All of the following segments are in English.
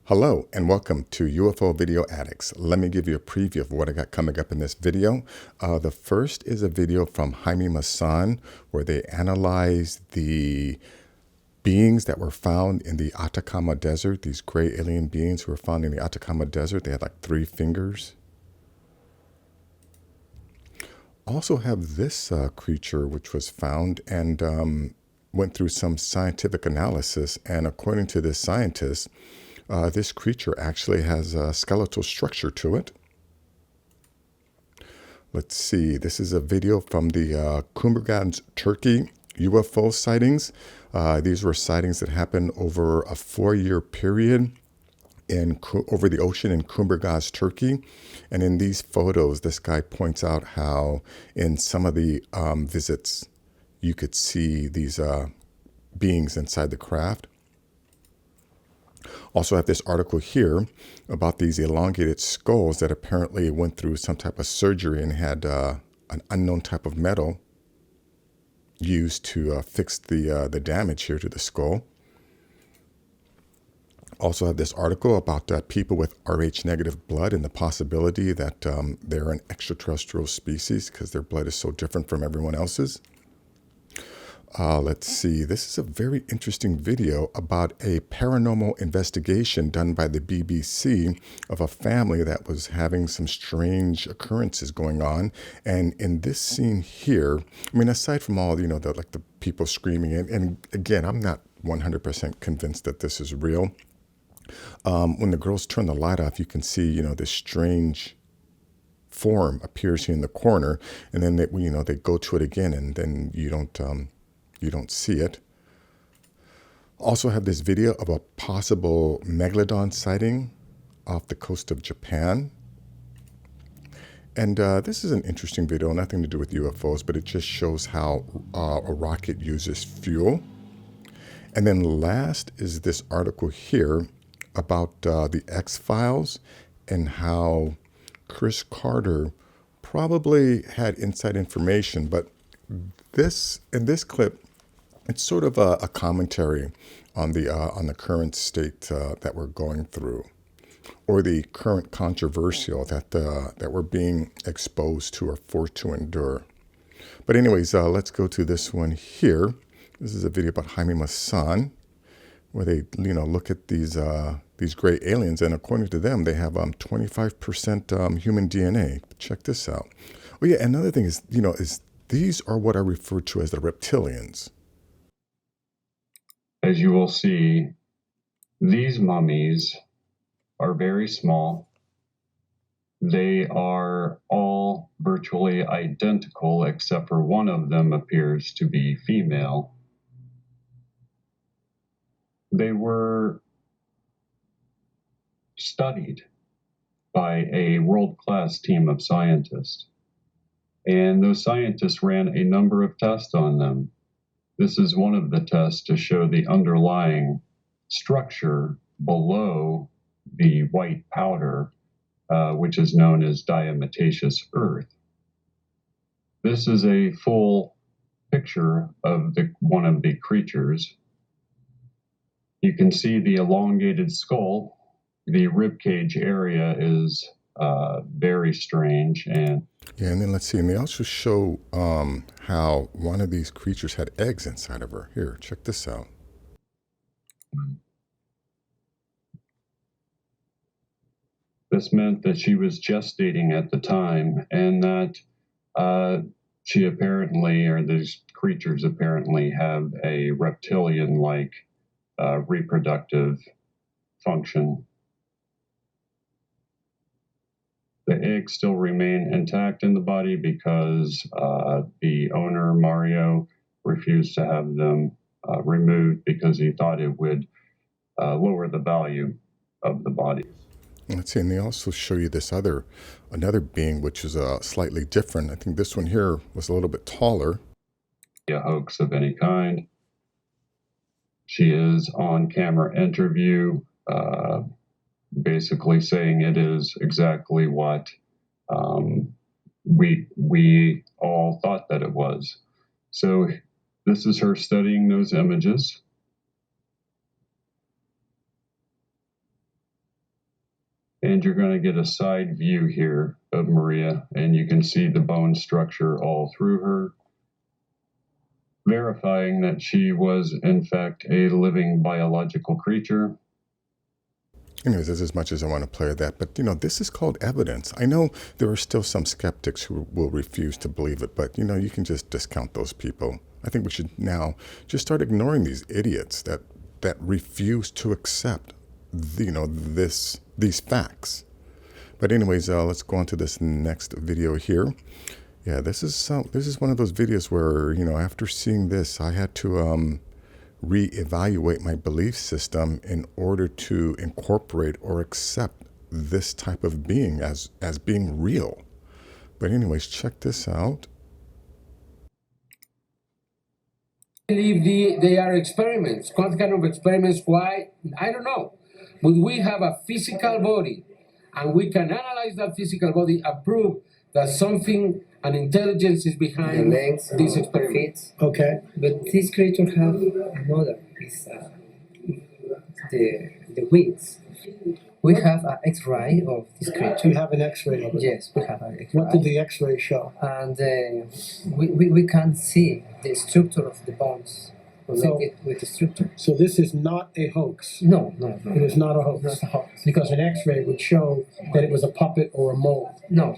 Hello and welcome to UFO Video Addicts. Let me give you a preview of what I got coming up in this video. The first is a video from Jaime Maussan where they analyze the beings that were found in the Atacama Desert, these gray alien beings who were found in the Atacama Desert. They had like 3 fingers. Also have this creature which was found and went through some scientific analysis, and according to this scientist, this creature actually has a skeletal structure to it. Let's see, this is a video from the Kumbergaz, Turkey UFO sightings. These were sightings that happened over a 4-year period over the ocean in Kumbergaz, Turkey. And in these photos, this guy points out how in some of the visits, you could see these beings inside the craft. Also have this article here about these elongated skulls that apparently went through some type of surgery and had an unknown type of metal used to fix the damage here to the skull. Also have this article about people with Rh negative blood and the possibility that they're an extraterrestrial species because their blood is so different from everyone else's. Let's see, this is a very interesting video about a paranormal investigation done by the BBC of a family that was having some strange occurrences going on. And in this scene here, I mean, aside from all, the people screaming, and again, I'm not 100% convinced that this is real. When the girls turn the light off, you can see, this strange form appears here in the corner, and then they go to it again, and then you don't see it. Also have this video of a possible megalodon sighting off the coast of Japan. And this is an interesting video, nothing to do with UFOs, but it just shows how a rocket uses fuel. And then last is this article here about the X-Files and how Chris Carter probably had inside information, but in this clip, it's sort of a commentary on the current state that we're going through, or the current controversial that we're being exposed to or forced to endure. But anyways, let's go to this one here. This is a video about Jaime Maussan, where they look at these gray aliens, and according to them, they have 25% human DNA. Check this out. Oh yeah, another thing is these are what are referred to as the reptilians. As you will see, these mummies are very small. They are all virtually identical, except for one of them appears to be female. They were studied by a world-class team of scientists, and those scientists ran a number of tests on them. This is one of the tests to show the underlying structure below the white powder, which is known as diatomaceous earth. This is a full picture of one of the creatures. You can see the elongated skull. The ribcage area is very strange. And then let's see, and they also show how one of these creatures had eggs inside of her. Here, check this out. This meant that she was gestating at the time, and that she apparently, or these creatures apparently, have a reptilian-like reproductive function. The eggs still remain intact in the body because the owner, Mario, refused to have them removed because he thought it would lower the value of the body. Let's see, and they also show you this another being, which is slightly different. I think this one here was a little bit taller. A hoax of any kind. She is on camera interview, basically saying it is exactly what we all thought that it was. So this is her studying those images. And you're going to get a side view here of Maria, and you can see the bone structure all through her, verifying that she was, in fact, a living biological creature. Anyways, that's as much as I want to play that. But, this is called evidence. I know there are still some skeptics who will refuse to believe it, but, you can just discount those people. I think we should now just start ignoring these idiots that refuse to accept, these facts. But anyways, let's go on to this next video here. Yeah, this is one of those videos where, after seeing this, I had to reevaluate my belief system in order to incorporate or accept this type of being as being real. But anyways, check this out. I believe they are experiments. What kind of experiments? Why? I don't know. But we have a physical body, and we can analyze that physical body and prove that something, an intelligence is behind these experiments. Okay. But these creatures have another, is the wings. We have an X-ray of this creature. You have an X-ray of it? Yes, we have an X-ray. What did the X-ray show? And we can see the structure of the bones connected with the structure. So this is not a hoax? No. It is not a hoax? Not a hoax. Because an X-ray would show that it was a puppet or a mold? No.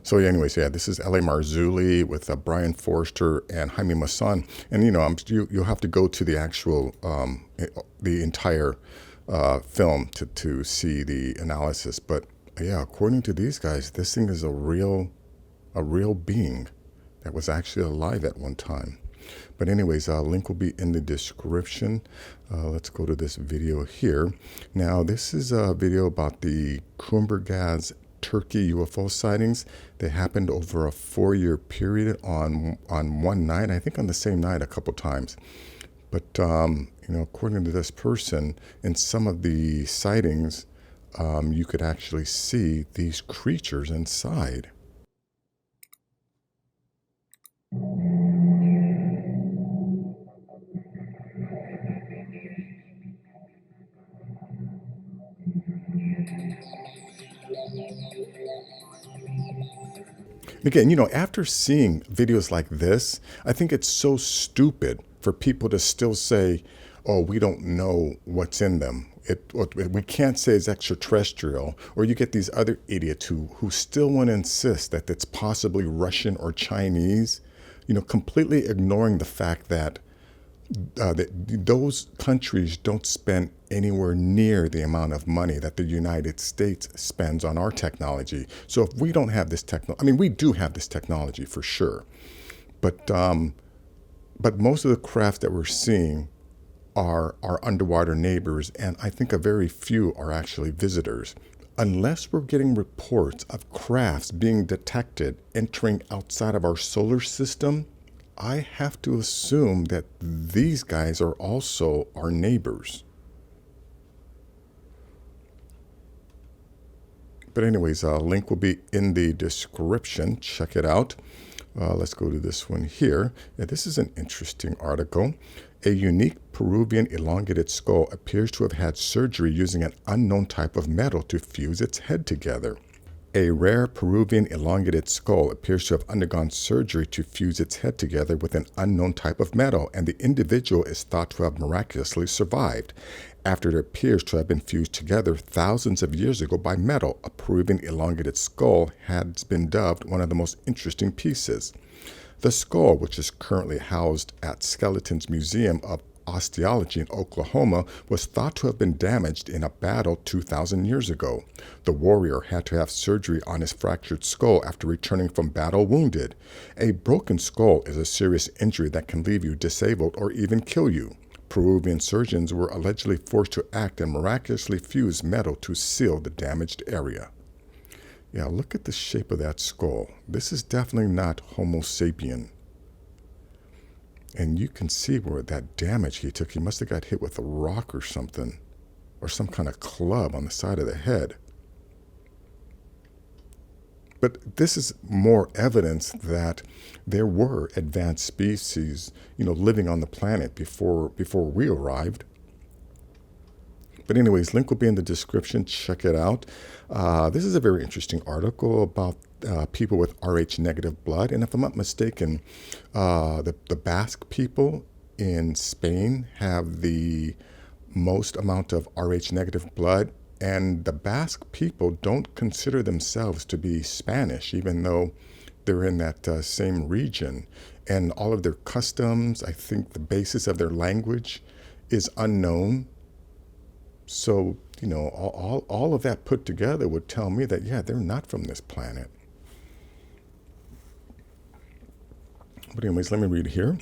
So anyways, this is L.A. Marzulli with Brian Forster and Jaime Maussan. And, you'll have to go to the actual, the entire film to see the analysis. But yeah, according to these guys, this thing is a real being that was actually alive at one time. But anyways, link will be in the description. Let's go to this video here. Now, this is a video about the Kumbergaz Turkey UFO sightings. They happened over a 4-year period on one night. I think on the same night a couple times. But, according to this person, in some of the sightings, you could actually see these creatures inside. Again, after seeing videos like this, I think it's so stupid for people to still say, oh, we don't know what's in them. We can't say it's extraterrestrial. Or you get these other idiots who still want to insist that it's possibly Russian or Chinese, completely ignoring the fact that those countries don't spend anywhere near the amount of money that the United States spends on our technology. So if we don't have this technology, we do have this technology for sure, but most of the craft that we're seeing are our underwater neighbors, and I think a very few are actually visitors. Unless we're getting reports of crafts being detected entering outside of our solar system, I have to assume that these guys are also our neighbors. But anyways, link will be in the description. Check it out. Let's go to this one here. Yeah, this is an interesting article. A unique Peruvian elongated skull appears to have had surgery using an unknown type of metal to fuse its head together. A rare Peruvian elongated skull appears to have undergone surgery to fuse its head together with an unknown type of metal, and the individual is thought to have miraculously survived. After it appears to have been fused together thousands of years ago by metal, a Peruvian elongated skull has been dubbed one of the most interesting pieces. The skull, which is currently housed at Skeleton's Museum of Osteology in Oklahoma, was thought to have been damaged in a battle 2,000 years ago. The warrior had to have surgery on his fractured skull after returning from battle wounded. A broken skull is a serious injury that can leave you disabled or even kill you. Peruvian surgeons were allegedly forced to act and miraculously fuse metal to seal the damaged area. Yeah, look at the shape of that skull. This is definitely not Homo sapien. And you can see where that damage he took. He must have got hit with a rock or something, or some kind of club on the side of the head. But this is more evidence that there were advanced species, living on the planet before we arrived. But anyways, link will be in the description. Check it out. This is a very interesting article about people with Rh negative blood. And if I'm not mistaken, the Basque people in Spain have the most amount of Rh negative blood. And the Basque people don't consider themselves to be Spanish, even though they're in that same region. And all of their customs, I think the basis of their language is unknown. So, you know, all of that put together would tell me that, yeah, they're not from this planet. But anyways, let me read here.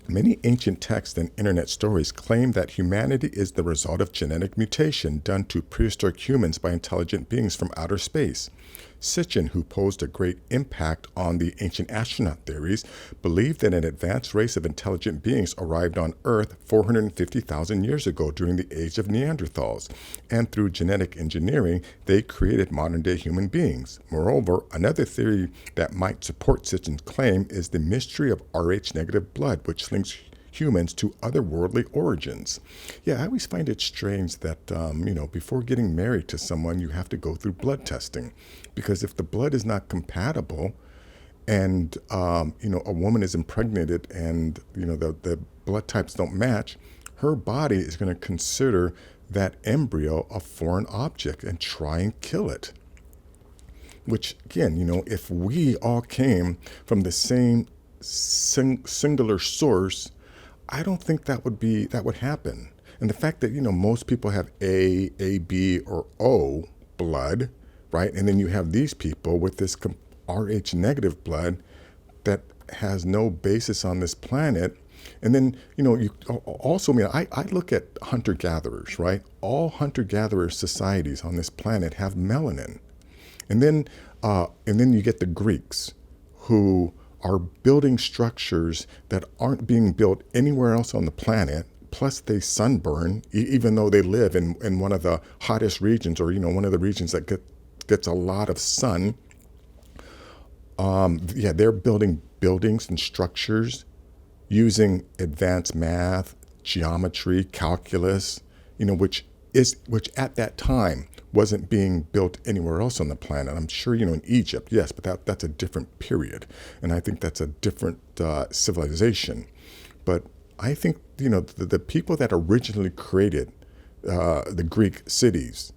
Many ancient texts and internet stories claim that humanity is the result of genetic mutation done to prehistoric humans by intelligent beings from outer space. Sitchin, who posed a great impact on the ancient astronaut theories, believed that an advanced race of intelligent beings arrived on Earth 450,000 years ago during the age of Neanderthals, and through genetic engineering, they created modern-day human beings. Moreover, another theory that might support Sitchin's claim is the mystery of Rh-negative blood, which links humans to otherworldly origins. Yeah, I always find it strange that, you know, before getting married to someone, you have to go through blood testing. Because if the blood is not compatible and, you know, a woman is impregnated and, you know, the blood types don't match, her body is going to consider that embryo a foreign object and try and kill it. Which, again, you know, if we all came from the same singular source, I don't think that would happen. And the fact that, you know, most people have A, B, or O blood, right? And then you have these people with this Rh negative blood that has no basis on this planet. And then, you know, you also, I mean, I look at hunter-gatherers, right? All hunter-gatherer societies on this planet have melanin. And then you get the Greeks, who are building structures that aren't being built anywhere else on the planet. Plus they sunburn, even though they live in one of the hottest regions, or, you know, one of the regions that gets a lot of sun. Yeah, they're building buildings and structures using advanced math, geometry, calculus, you know, which at that time wasn't being built anywhere else on the planet. I'm sure, you know, in Egypt, yes, but that's a different period. And I think that's a different civilization. But I think, you know, the people that originally created the Greek cities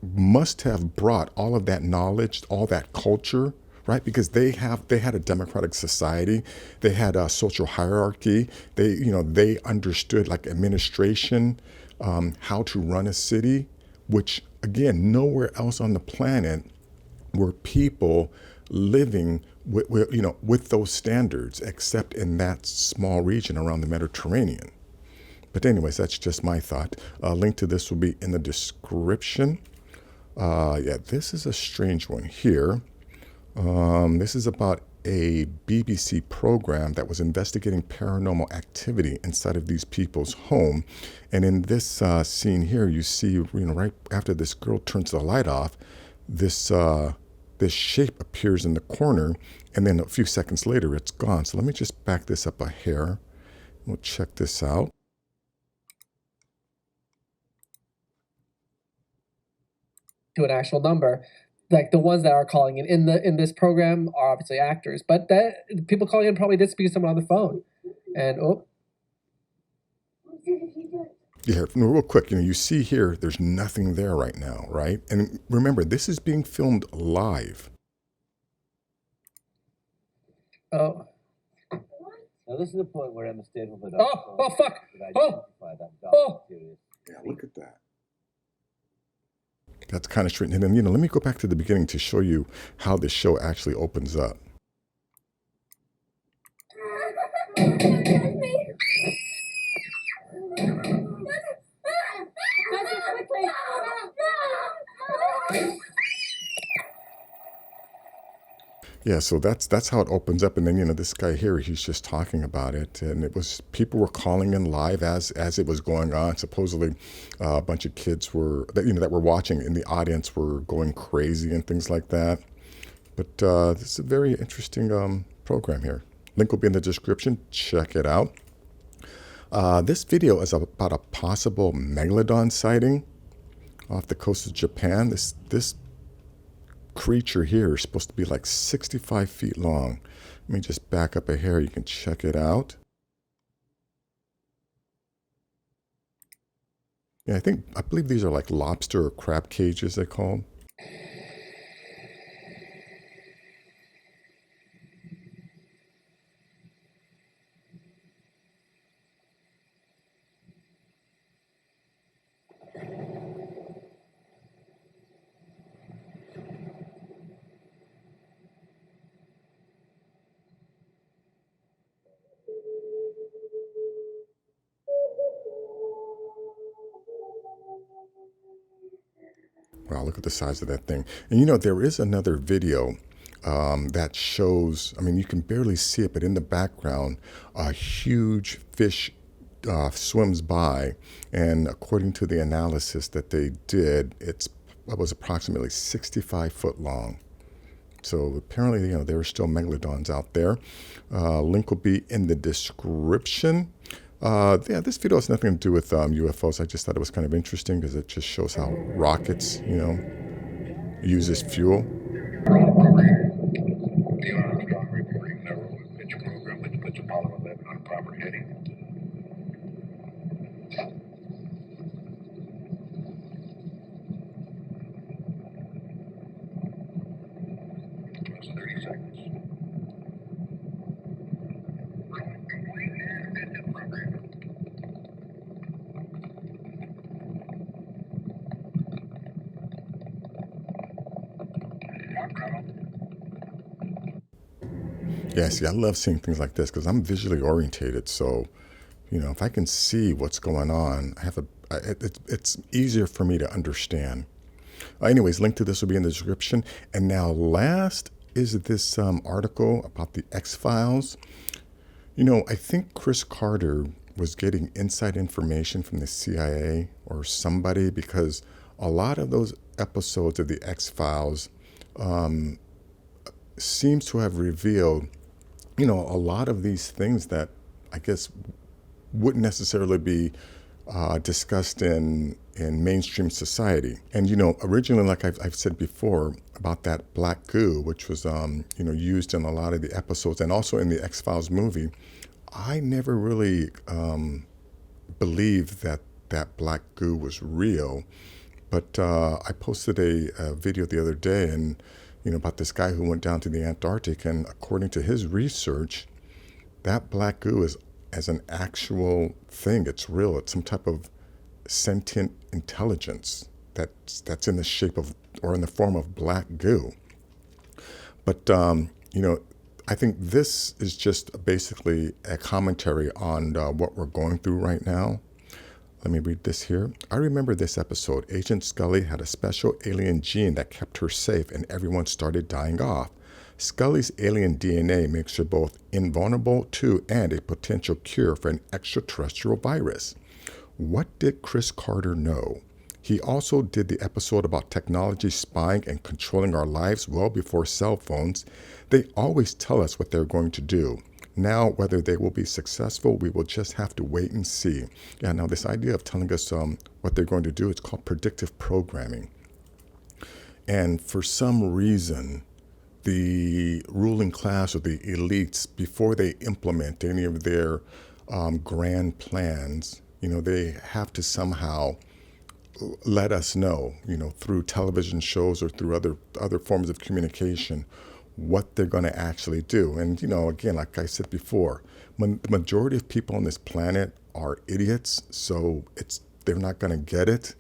must have brought all of that knowledge, all that culture, right? Because they had a democratic society, they had a social hierarchy, they understood like administration, how to run a city, which again, nowhere else on the planet were people living with those standards, except in that small region around the Mediterranean. But anyways, that's just my thought. A link to this will be in the description. Yeah, this is a strange one here. This is about a BBC program that was investigating paranormal activity inside of these people's home. And in this scene here, you see, you know, right after this girl turns the light off, this shape appears in the corner, and then a few seconds later, it's gone. So let me just back this up a hair. We'll check this out. To an actual number. Like the ones that are calling in this program are obviously actors, but that people calling in probably did speak to someone on the phone. And Yeah, real quick, you know, you see here, there's nothing there right now, right? And remember, this is being filmed live. Oh. Now this is the point where Emma stayed with Oh, fuck! Oh! Yeah, look at that. That's kind of strange. And then, you know, let me go back to the beginning to show you how this show actually opens up. Yeah, so that's how it opens up. And then, you know, this guy here, he's just talking about it. And it was, people were calling in live as it was going on. Supposedly a bunch of kids that were watching in the audience were going crazy and things like that. But this is a very interesting program here. Link will be in the description. Check it out. This video is about a possible megalodon sighting off the coast of Japan. This creature here is supposed to be like 65 feet long. Let me just back up a hair. You can check it out. Yeah, I believe these are like lobster or crab cages, they're called. Wow, look at the size of that thing. And you know, there is another video that shows, I mean, you can barely see it, but in the background, a huge fish swims by. And according to the analysis that they did, it was approximately 65 foot long. So apparently, you know, there are still megalodons out there. Link will be in the description. Yeah, this video has nothing to do with UFOs. I just thought it was kind of interesting because it just shows how rockets, you know, use as fuel. Yeah, see, I love seeing things like this because I'm visually orientated. So, you know, if I can see what's going on, it's easier for me to understand. Anyways, link to this will be in the description. And now last is this article about the X-Files. You know, I think Chris Carter was getting inside information from the CIA or somebody, because a lot of those episodes of the X-Files seems to have revealed, you know, a lot of these things that I guess wouldn't necessarily be discussed in mainstream society. And, you know, originally, like I've said before about that black goo, which was, you know, used in a lot of the episodes and also in the X-Files movie, I never really believed that that black goo was real. But I posted a video the other day, and you know, about this guy who went down to the Antarctic, and according to his research, that black goo is as an actual thing. It's real. It's some type of sentient intelligence that's in the shape of or in the form of black goo. But you know, I think this is just basically a commentary on what we're going through right now. Let me read this here. I remember this episode. Agent Scully had a special alien gene that kept her safe, and everyone started dying off. Scully's alien DNA makes her both invulnerable to and a potential cure for an extraterrestrial virus. What did Chris Carter know? He also did the episode about technology spying and controlling our lives well before cell phones. They always tell us what they're going to do. Now, whether they will be successful, we will just have to wait and see. Yeah, now this idea of telling us what they're going to do, it's called predictive programming. And for some reason, the ruling class or the elites, before they implement any of their grand plans, you know, they have to somehow let us know, you know, through television shows or through other forms of communication, what they're going to actually do. And, you know, again, like I said before, when the majority of people on this planet are idiots, so they're not going to get it.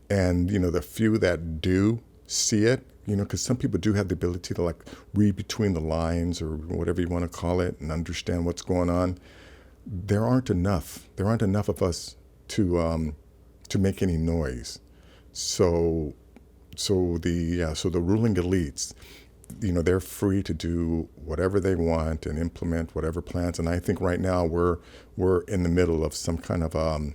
And, you know, the few that do see it, you know, because some people do have the ability to like read between the lines or whatever you want to call it and understand what's going on. There aren't enough of us to make any noise. So the ruling elites, you know, they're free to do whatever they want and implement whatever plans. And I think right now we're in the middle of some kind of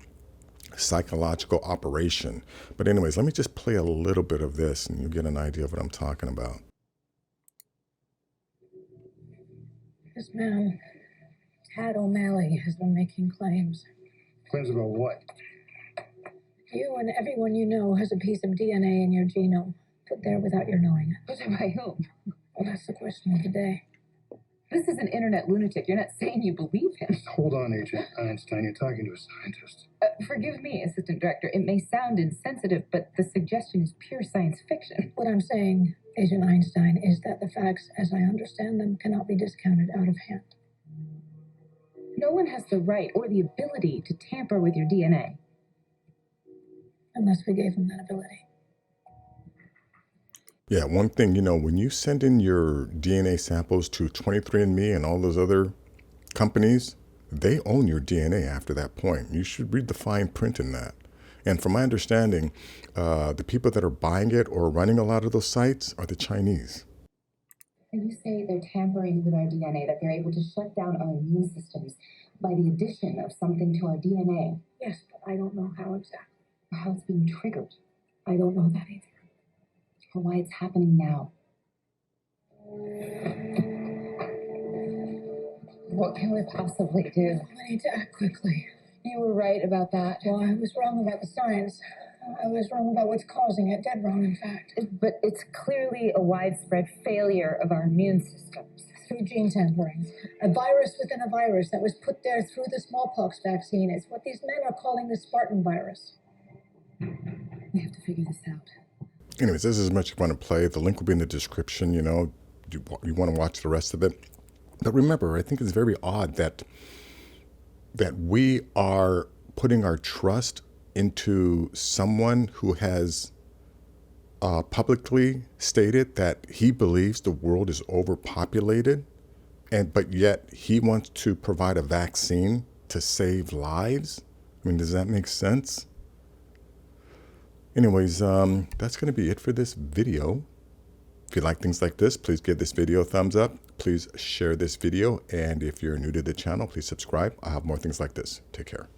psychological operation. But anyways, let me just play a little bit of this and you get an idea of what I'm talking about. This man, Tad O'Malley, has been making claims Plans about what? You and everyone you know has a piece of DNA in your genome, put there without your knowing it. But by whom? Well, that's the question of the day. This is an internet lunatic. You're not saying you believe him. Hold on, Agent Einstein. You're talking to a scientist. Forgive me, Assistant Director. It may sound insensitive, but the suggestion is pure science fiction. What I'm saying, Agent Einstein, is that the facts, as I understand them, cannot be discounted out of hand. No one has the right or the ability to tamper with your DNA. Unless we gave them that ability. Yeah, one thing, you know, when you send in your DNA samples to 23andMe and all those other companies, they own your DNA after that point. You should read the fine print in that. And from my understanding, the people that are buying it or running a lot of those sites are the Chinese. And you say they're tampering with our DNA, that they're able to shut down our immune systems by the addition of something to our DNA. Yes, but I don't know how exactly. Or how it's being triggered. I don't know that either. Or why it's happening now. What can we possibly do? We need to act quickly. You were right about that. Well, I was wrong about the science. I was wrong about what's causing it. Dead wrong, in fact. But it's clearly a widespread failure of our immune systems. Through gene tampering. A virus within a virus that was put there through the smallpox vaccine. It's what these men are calling the Spartan virus. We have to figure this out. Anyways, this is as much as you want to play. The link will be in the description, you know. You want to watch the rest of it. But remember, I think it's very odd that we are putting our trust into someone who has publicly stated that he believes the world is overpopulated, but yet he wants to provide a vaccine to save lives. I mean, does that make sense? Anyways, that's going to be it for this video. If you like things like this, please give this video a thumbs up. Please share this video. And if you're new to the channel, please subscribe. I'll have more things like this. Take care.